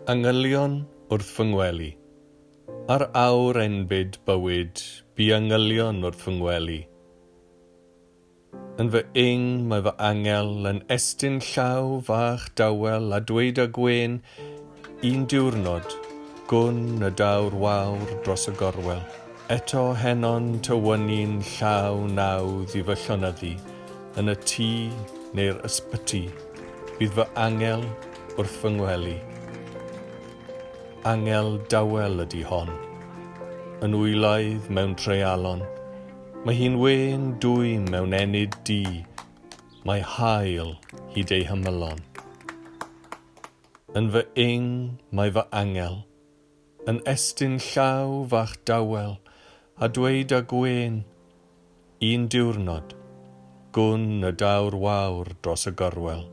Angylion wrth fy ngwely. Ar awr enbyd bywyd, bu angylion wrth fy ngwely. Yn fy mae fy angel yn estyn llaw fach dawel a dweud â gwên, un diwrnod, gwn y dawr wawr dros y gorwel. Eto henon tywyni'n llaw nawdd i fy llonyddu, yn y tŷ neu'r ysbyty, bydd fy angel wrth fy ngwely. Angel dawel ydy hon, yn wylaidd mewn treialon. Mae hi'n wen dwy mewn enid du, mae hael hyd ei hymylon. Yn fy mae fy angel, yn estyn llaw fach dawel, a dweud â gwên, un diwrnod, gwn y dawr wawr dros y gorwel.